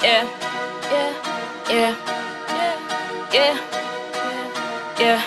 Yeah, yeah, yeah, yeah.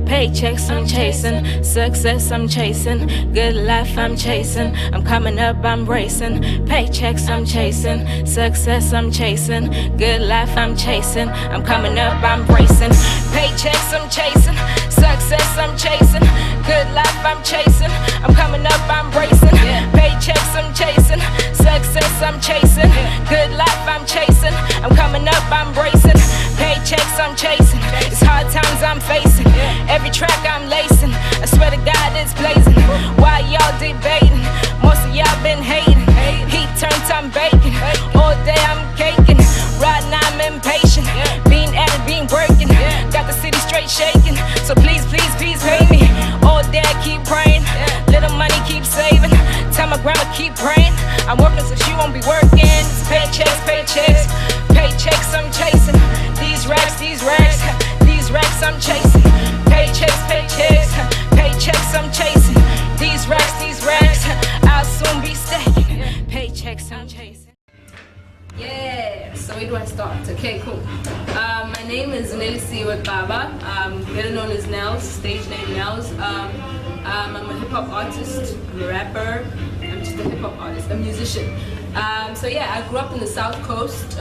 Paychecks I'm chasing, success I'm chasing, good life I'm chasing. I'm coming up, I'm racing. Paychecks I'm chasing, success I'm chasing, good life I'm chasing. I'm coming up, I'm racing. Paychecks I'm chasing, success I'm chasing, good life I'm chasing. I'm coming up, I'm racing. Paychecks I'm chasing, success I'm chasing, good life I'm chasing. I'm coming up, I'm racing. Paychecks I'm chasing, it's hard times I'm facing. Every track I'm lacing, I swear to God it's blazing. Why y'all debating? Most of y'all been hating. Heat turns I'm baking, all day I'm caking. Right now I'm impatient, being at it, being working. Got the city straight shaking, so please, please, please pay me. All day I keep praying, little money keep saving. Tell my grandma keep praying, I'm working so she won't be working. It's paychecks, paychecks, paychecks I'm chasing. These racks, these racks I'm chasing. Paychecks, paychecks, paychecks I'm chasing. These racks, I'll soon be stacking. Paychecks I'm chasing. Yeah, so where do I start? Okay, cool. My name is Nelz Xaba, better known as Nelz, stage name Nelz. I'm a hip-hop artist, rapper. I'm just a hip-hop artist, a musician. So yeah, I grew up in the South Coast,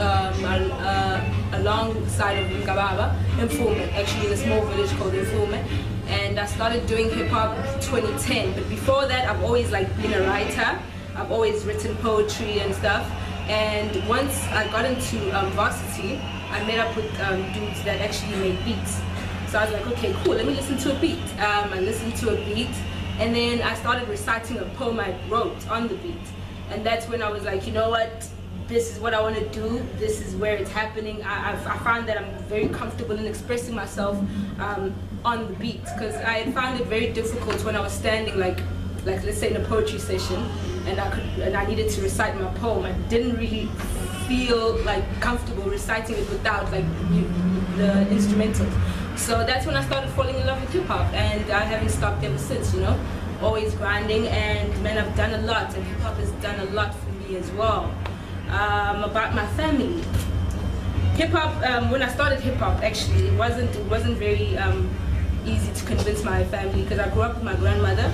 alongside of Nkababa, Mfume, actually in a small village called Mfume. And I started doing hip-hop 2010, but before that I've always been a writer. I've always written poetry and stuff. And once I got into varsity, I met up with dudes that actually made beats. So I was like, okay, cool, let me listen to a beat. I listened to a beat, and then I started reciting a poem I wrote on the beat. And that's when I was like, you know what, this is what I want to do, this is where it's happening. I found that I'm very comfortable in expressing myself on the beat, because I found it very difficult when I was standing like let's say in a poetry session, and I needed to recite my poem. I didn't really feel comfortable reciting it without the instrumentals. So that's when I started falling in love with hip hop, and I haven't stopped ever since, you know. Always grinding, and man, I've done a lot, and hip hop has done a lot for me as well. About my family, hip hop. When I started hip hop, actually, it wasn't very easy to convince my family, because I grew up with my grandmother.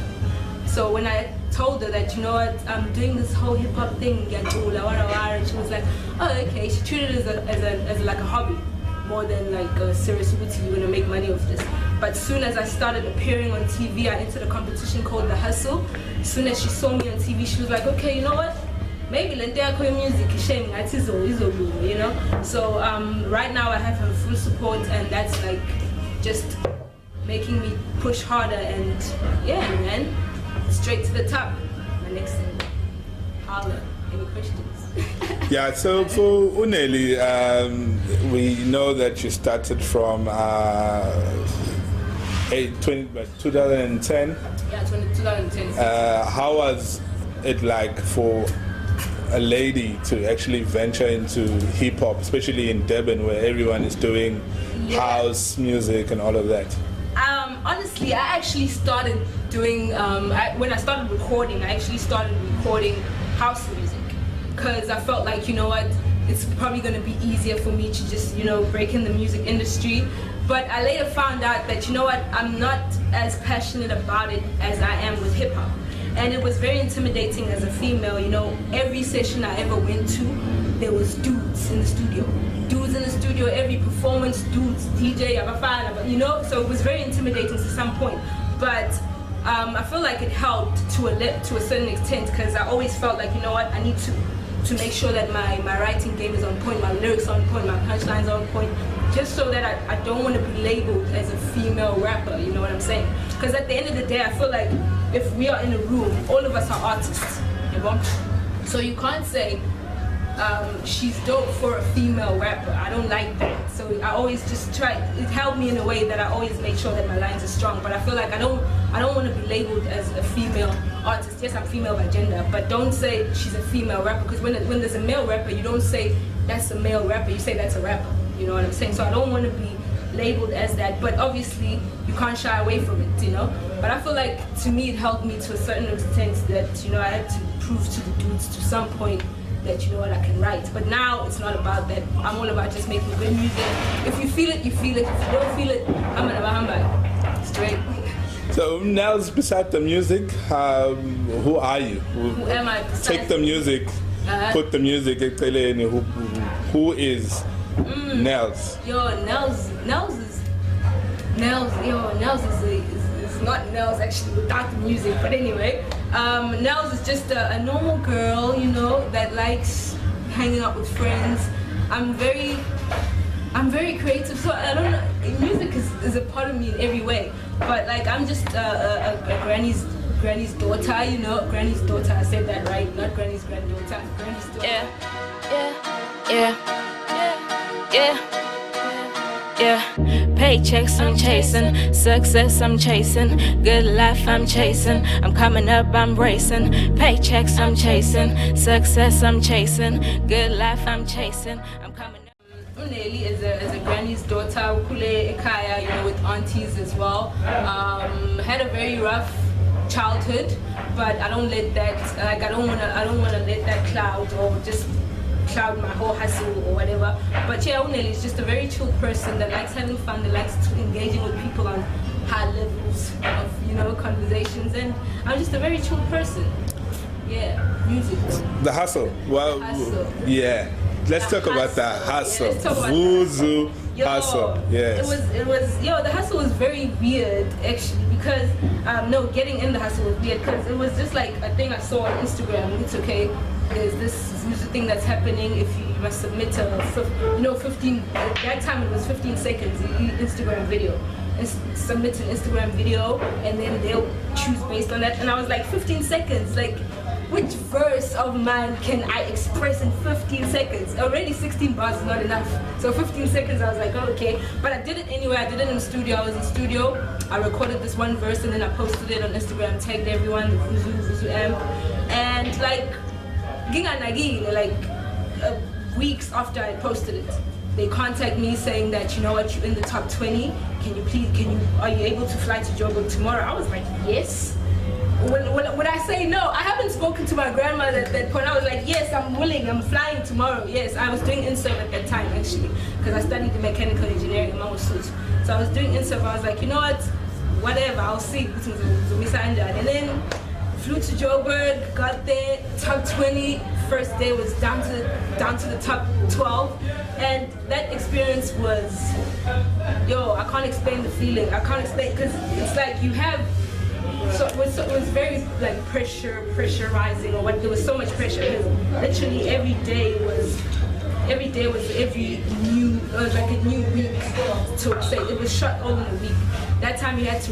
So when I told her that, you know what, I'm doing this whole hip hop thing, and she was like, oh, okay. She treated it as a hobby, more than a serious you're gonna make money off this. But soon as I started appearing on TV, I entered a competition called The Hustle. As soon as she saw me on TV, she was like, okay, you know what? Maybe let me music, you know? So right now I have her full support, and that's just making me push harder, and yeah, man, straight to the top. My next thing, holla, any questions? Yeah, so for Uneli, we know that you started from 2010. Yeah, 2010. How was it like for a lady to actually venture into hip hop, especially in Durban, where everyone is doing house music and all of that? Honestly, I actually started doing, when I started recording, I actually started recording house music, because I felt like, you know what, it's probably going to be easier for me to just, you know, break in the music industry. But I later found out that, you know what, I'm not as passionate about it as I am with hip hop. And it was very intimidating as a female, you know. Every session I ever went to, there was dudes in the studio. Dudes in the studio, every performance, dudes, DJ, you know. So it was very intimidating to some point. But I feel like it helped to a certain extent, because I always felt like, you know what, I need to make sure that my writing game is on point, my lyrics on point, my punchlines on point, just so that I don't want to be labeled as a female rapper, you know what I'm saying? Because at the end of the day, I feel like if we are in a room, all of us are artists, you know? So you can't say, she's dope for a female rapper. I don't like that. So I always just try, it helped me in a way that I always make sure that my lines are strong. But I feel like I don't want to be labeled as a female artist. Yes, I'm female by gender, but don't say she's a female rapper, because when there's a male rapper, you don't say that's a male rapper, you say that's a rapper. You know what I'm saying? So I don't want to be labeled as that, but obviously you can't shy away from it, you know? But I feel like, to me, it helped me to a certain extent that, you know, I had to prove to the dudes to some point that, you know what, I can write. But now it's not about that. I'm all about just making good music. If you feel it, you feel it. If you don't feel it, I'm gonna hamba straight. So Nelz, beside the music, who are you? Who am I? Take the music, put the music. Who is Nelz? Yo, Nelz is not Nelz actually without the music. But anyway, Nelz is just a normal girl, you know, that likes hanging out with friends. I'm very creative, so I don't know. Music is a part of me in every way. But like, I'm just a granny's daughter, you know, granny's daughter. I said that right, not granny's granddaughter. Granny's daughter. Yeah. Paychecks I'm chasing, success I'm chasing, good life I'm chasing, I'm coming up, I'm racing. Paychecks I'm chasing, success I'm chasing, good life I'm chasing, I'm coming up. Nelly is a granny's daughter, Kule Ekaya, you know, with aunties as well. Had a very rough childhood, but I don't let that, like, I don't wanna let that cloud or just cloud my whole hustle or whatever. But yeah, Nelly is just a very chill person that likes having fun, that likes engaging with people on high levels of, you know, conversations, and I'm just a very chill person. Yeah, music though. The hustle. Well, hustle. Yeah. Let's talk about the hustle. Vuzu hustle. Yes. It was the hustle was very weird actually, because getting in the hustle was weird because it was just like a thing I saw on Instagram. It's okay. There's this music thing that's happening. If you must submit a 15. At that time it was 15 seconds Instagram video. Submit an Instagram video and then they'll choose based on that. And I was like, 15 seconds, like, which verse of mine can I express in 15 seconds? Already 16 bars is not enough. So 15 seconds, I was like, oh, okay. But I did it anyway. I did it in the studio. I was in the studio. I recorded this one verse and then I posted it on Instagram, tagged everyone, Vuzu amp. And like, weeks after I posted it, they contact me saying that, you know what, you're in the top 20. Are you able to fly to Joburg tomorrow? I was like, yes. When I say no, I haven't spoken to my grandmother at that point. I was like, yes, I'm willing, I'm flying tomorrow. Yes, I was doing INSERV at that time actually, because I studied the mechanical engineering in Mangosuthu. So I was doing INSERV. I was like, you know what, whatever, I'll see. And then flew to Joburg, got there, top 20. First day was down to the top 12, and that experience was, I can't explain the feeling. I can't explain, because it's like you have. So it was very like pressurizing, or what, there was so much pressure because literally every day was every new, like a new week to say. It was shot all in a week. That time you had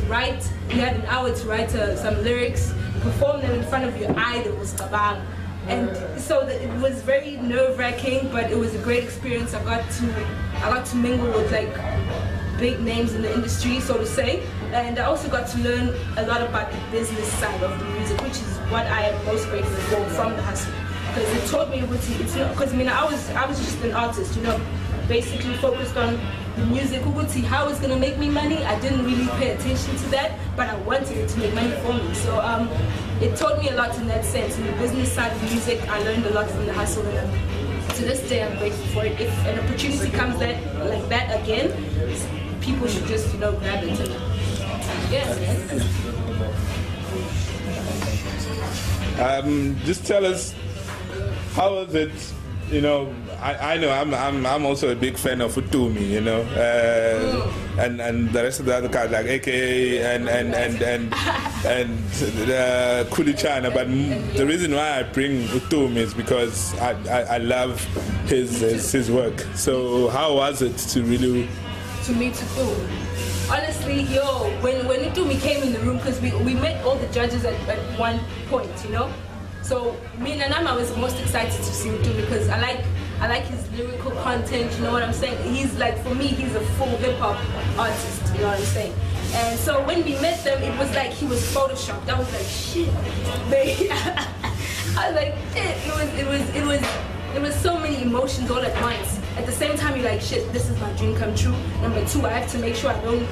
an hour to write some lyrics, perform them in front of your idols, Xaba. And so it was very nerve-wracking, but it was a great experience. I got to mingle with like big names in the industry, so to say, and I also got to learn a lot about the business side of the music, which is what I am most grateful for from the hustle, because it taught me it's not, because I was just an artist, you know, basically focused on the music, how it's gonna make me money. I didn't really pay attention to that, but I wanted it to make money for me. So it taught me a lot in that sense. In the business side of music, I learned a lot from the hustle, and to this day I'm grateful for it. If an opportunity comes like that again, people should just, grab it. Just tell us, how was it? I know I'm also a big fan of Utumi, and the rest of the other cars like AKA and Kulichana. But the reason why I bring Utumi is because I love his work. So how was it to really? To meet Utumi. Honestly, when Utumi came in the room, because we met all the judges at one point, So me and Anama was most excited to see Utumi because I like his lyrical content, you know what I'm saying? He's like, for me, he's a full hip-hop artist, you know what I'm saying? And so when we met them, it was like he was photoshopped. I was like, shit, baby. I was like, shit. There was so many emotions all at once. At the same time, you're like, shit, this is my dream come true. Number two, I have to make sure I don't,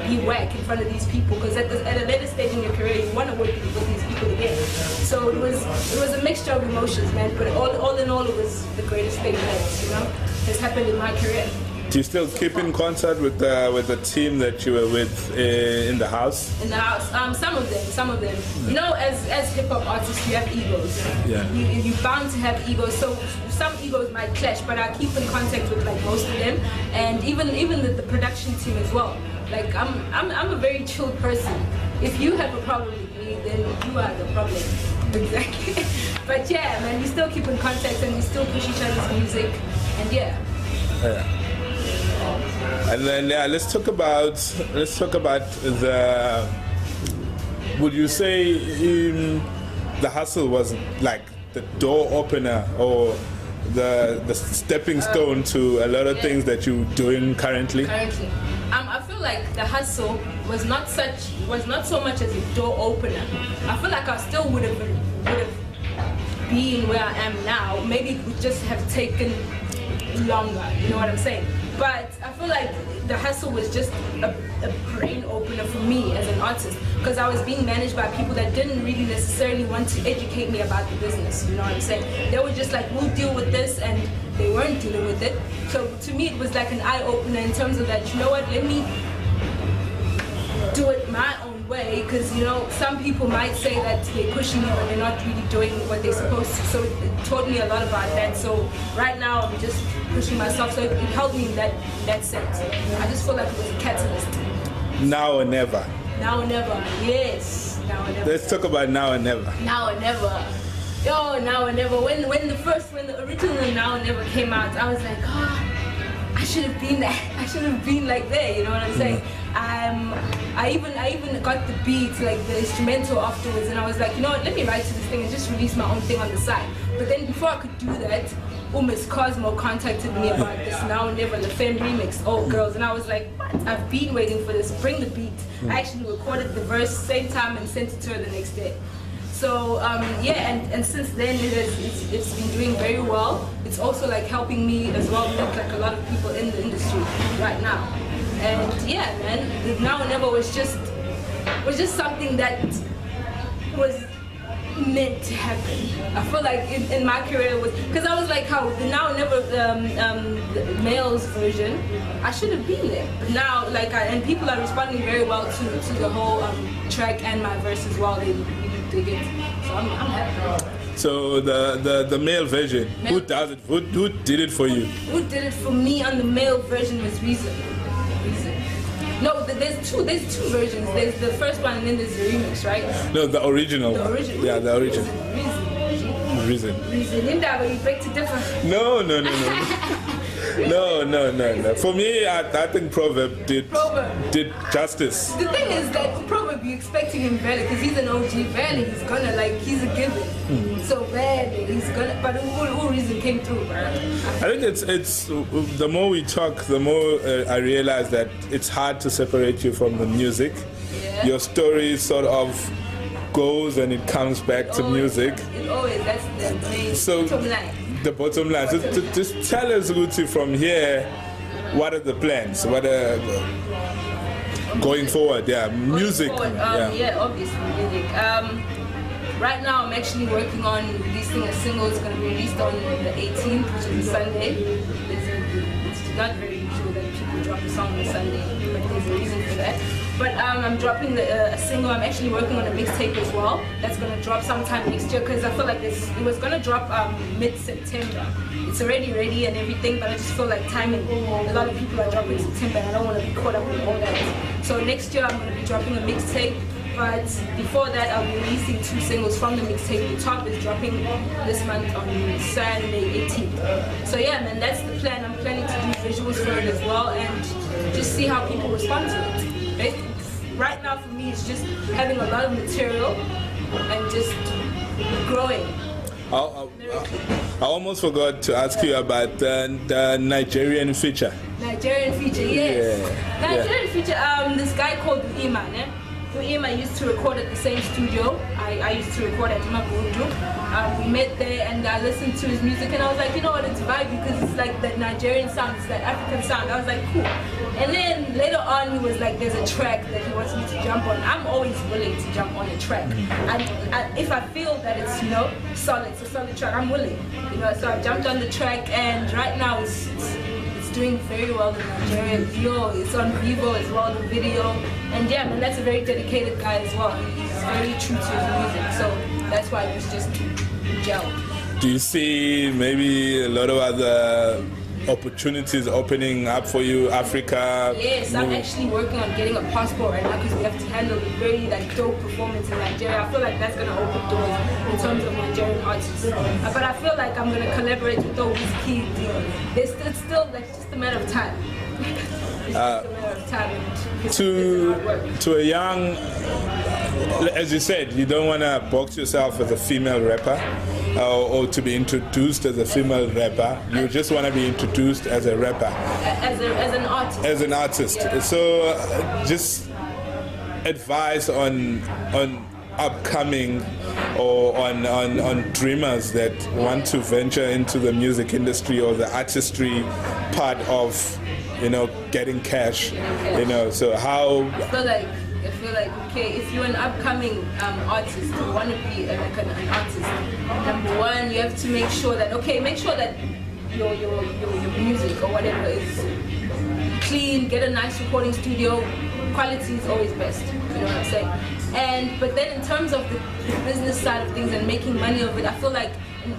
be whack in front of these people, because at a later stage in your career, you want to work with these people again. So it was a mixture of emotions, man. But all in all, it was the greatest thing that has happened in my career. Do you still keep in contact with the team that you were with in the house? In the house, some of them. As hip hop artists, you have egos. Yeah. You're bound to have egos. So some egos might clash, but I keep in contact with like most of them, and even the production team as well. Like I'm a very chill person. If you have a problem with me, then you are the problem. Exactly. But yeah, man, we still keep in contact and we still push each other's music, and yeah. And then let's talk about the. Would you say the hustle was like the door opener or the stepping stone to a lot of things that you're doing currently? I feel like the hustle was not so much as a door opener. I feel like I still would have been where I am now. Maybe it would just have taken longer, you know what I'm saying? But I feel like the hustle was just a brain opener for me as an artist, because I was being managed by people that didn't really necessarily want to educate me about the business, you know what I'm saying? They were just like, we'll deal with this, and they weren't dealing with it. So to me it was like an eye-opener in terms of that, you know what, let me do it my own way, because some people might say that they're pushing you and they're not really doing what they're supposed to. So it taught me a lot about that. So right now I'm just pushing myself, so it helped me in that sense. I just feel like it was a catalyst. Now or never. Now or never, yes. Now or never. Let's talk about now or never. Now or never. Yo, now or never. When the original Now or Never came out, I was like, I should have been that. I should have been like there. You know what I'm saying? I even got the beat, like the instrumental afterwards, and I was like, you know what? Let me write to this thing and just release my own thing on the side. But then before I could do that, Miss Cosmo contacted me about this Now or Never, the Femme remix, Old Girls, and I was like, what? I've been waiting for this. Bring the beat. I actually recorded the verse same time and sent it to her the next day. So and since then it's been doing very well. It's also like helping me as well meet like a lot of people in the industry right now. And yeah, man, the Now or Never was just something that was meant to happen. I feel like in my career it was, because I was like, how the Now or Never the male's version, I should have been there. But now and people are responding very well to the whole track and my verse as well. They dig it. So I'm happy. So the male version, who does it? Who did it for you? Who did it for me on the male version was Reason. No, there's two versions. There's the first one and then there's the remix, right? No, the original. The original. Yeah, the original. Reason. In that way, you beg to differ. No. No. For me, I think Proverb did justice. The thing is that Proverb, you're expecting him barely, because he's an OG. Barely, he's a given. So barely, he's gonna. But who Reason came through, bro? I think it's the more we talk, the more I realize that it's hard to separate you from the music. Yeah. Your story sort of goes and it comes back to music. It always, that's the main bottom line. The bottom line. So just tell us, Guti, from here, what are the plans? What are going forward? Yeah, music. Yeah, obviously music. Right now I'm actually working on releasing a single. It's going to be released on the 18th, which is a Sunday. It's not very usual that people drop a song on a Sunday, but there's a reason for that. But I'm dropping a single. I'm actually working on a mixtape as well. That's going to drop sometime next year, because I feel like it was going to drop mid-September. It's already ready and everything, but I just feel like timing. A lot of people are dropping in September and I don't want to be caught up with all that. So next year I'm going to be dropping a mixtape. But before that, I'll be releasing 2 singles from the mixtape. The top is dropping this month on Saturday 18th. So yeah, man, that's the plan. I'm planning to do visuals for it as well and just see how people respond to it. Right now for me, it's just having a lot of material and just growing. I almost forgot to ask you about the Nigerian feature. Nigerian feature, yes. Yeah. Nigerian feature, this guy called Iman, him, I used to record at the same studio. I used to record at Mabundu. We met there and I listened to his music and I was like, you know what, it's vibe because it's like that Nigerian sound, it's that African sound. I was like, cool. And then later on he was like, there's a track that he wants me to jump on. I'm always willing to jump on a track. And if I feel that it's, you know, solid, it's a solid track, I'm willing. You know, so I jumped on the track and right now it's doing very well in Nigeria. Yo, it's on Vivo as well, the video. And yeah, man, that's a very dedicated guy as well. He's very true to his music, so that's why it was just gel. Do you see maybe a lot of other opportunities opening up for you, Africa? Yes, I'm actually working on getting a passport right now because we have to handle a very like dope performance in Nigeria. I feel like that's gonna open doors in terms of Nigerian artists. But I feel like I'm gonna collaborate with those kids. It's still like just a matter of time. It's just a matter of time. To a young, as you said, you don't want to box yourself as a female rapper or to be introduced as a female rapper. You just want to be introduced as a rapper. As an artist. As an artist. Yeah. So just advice on upcoming or on dreamers that want to venture into the music industry or the artistry part of, you know, getting cash, you know, so how... I feel like, okay, if you're an upcoming artist, you want to be like an artist, number one, you have to make sure that your music or whatever is clean, get a nice recording studio. Quality is always best, you know what I'm saying? But then in terms of the business side of things and making money of it, I feel like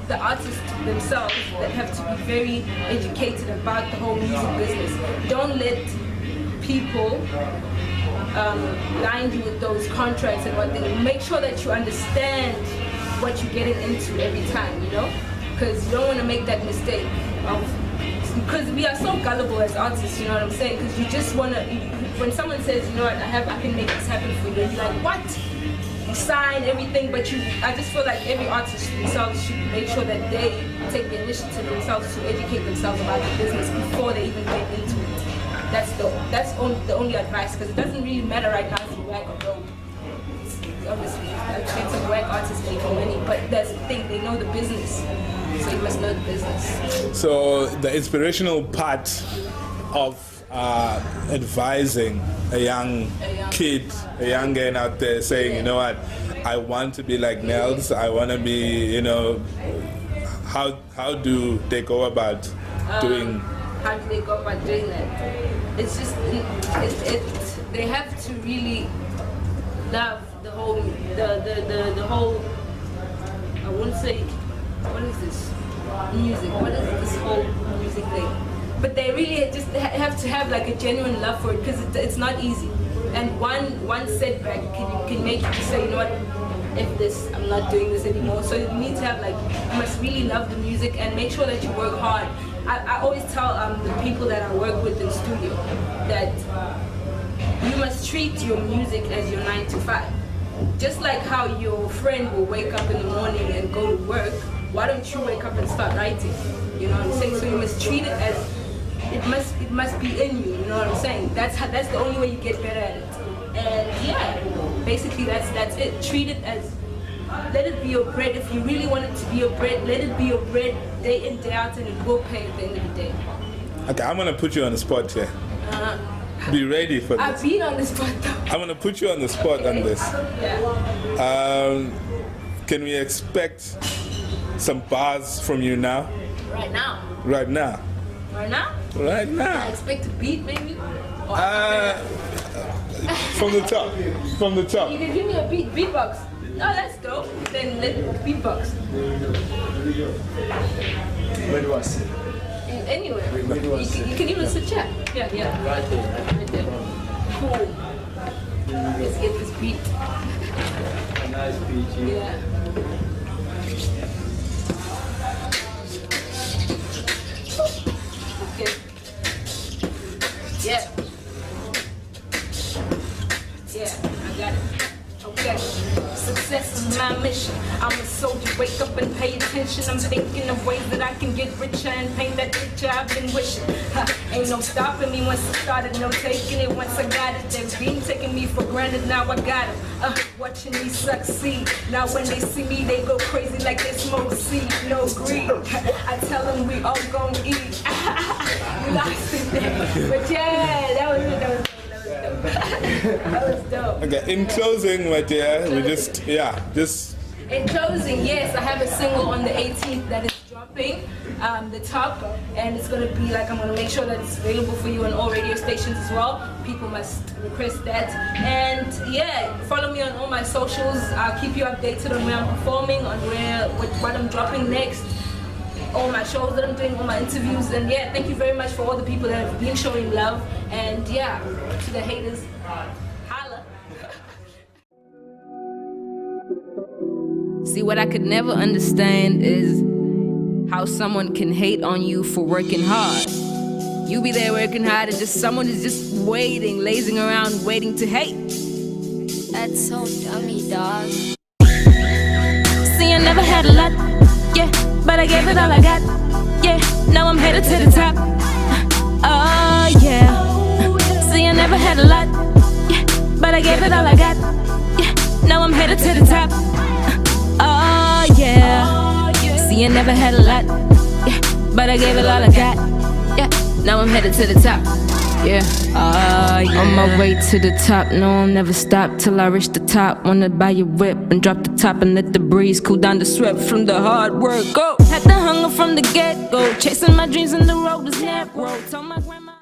the artists themselves that have to be very educated about the whole music business. Don't let people blind you with those contracts and what they make sure that you understand what you're getting into every time, you know, because you don't want to make that mistake because we are so gullible as artists, you know what I'm saying, because you just want to, when someone says, you know what, I can make this happen for you, you're like, what? You sign everything, but I just feel like every artist themselves should make sure that they take the initiative themselves to educate themselves about the business before they even get into it. That's the only advice, because it doesn't really matter right now if you whack or dope. Obviously, I've seen some whack artists making money, but that's the thing, they know the business, so you must know the business. So the inspirational part of advising a young kid, a young girl out there saying, you know what, I want to be like Nelz, I want to be, you know, how do they go about doing? How do they go about doing that? It's just, they have to really love the whole, the whole, I won't say, what is this? Music, what is this whole music thing? But they really just have to have like a genuine love for it, because it's not easy. And one setback can make you just say, you know what, I'm not doing this anymore. So you need to have like, you must really love the music and make sure that you work hard. I always tell the people that I work with in studio that you must treat your music as your 9 to 5. Just like how your friend will wake up in the morning and go to work, why don't you wake up and start writing? You know what I'm saying? So you must treat it as, it must be in you, you know what I'm saying? That's the only way you get better at it. And yeah, basically that's it. Treat it as, let it be your bread. If you really want it to be your bread, let it be your bread day in, day out, and it will pay at the end of the day. Okay, I'm gonna put you on the spot here. Be ready for this. I've been on the spot though. I'm gonna put you on the spot on this. Yeah. Can we expect some bars from you now? Right now. Right now. Right now? Right now. I expect a beat maybe? Or from the top. From the top. You can give me a beatbox. Oh, that's dope. Then let beatbox. Where do I sit? Anywhere. Where do I sit? You can even sit chat. Yeah. Right there. Right there. Cool. Let's get this beat. A nice beat. Yeah. Okay. Yeah. Yeah, I got it. Okay. Success is my mission. I'm a soldier, wake up and pay attention. attention. I'm thinking of ways that I can get richer and paint that picture I've been wishing. Ain't no stopping me once I started, no taking it once I got it. They've been taking me for granted, now I got it. Watching me succeed. Now when they see me, they go crazy like they smoke seed. No greed. I tell them we all gon' eat. You lost it there. But yeah, that was it. That was dope. Okay, in closing, my dear, we just. In closing, yes, I have a single on the 18th that is dropping, the top, and it's gonna be like, I'm gonna make sure that it's available for you on all radio stations as well. People must request that, and yeah, follow me on all my socials. I'll keep you updated on where I'm performing, on what I'm dropping next, all my shows that I'm doing, all my interviews, and yeah, thank you very much for all the people that have been showing love, and yeah, to the haters, holla. See, what I could never understand is how someone can hate on you for working hard. You be there working hard and just someone is just waiting, lazing around, waiting to hate. That's so dummy, dog. See, I never had a lot, yeah, but I gave it all I got, yeah. Now I'm headed to the top, oh yeah. See, I never had a lot, yeah, but I gave it all I got, yeah. Now I'm headed to the top, oh yeah. See, I never had a lot, yeah, but I gave it all I got, yeah. Now I'm headed to the top, yeah. On my way to the top, no, I'll never stop till I reach the top. Wanna buy a whip and drop the top and let the breeze cool down the sweat from the hard work. Go, had the hunger from the get-go, chasing my dreams and the road was narrow. Told my grandma.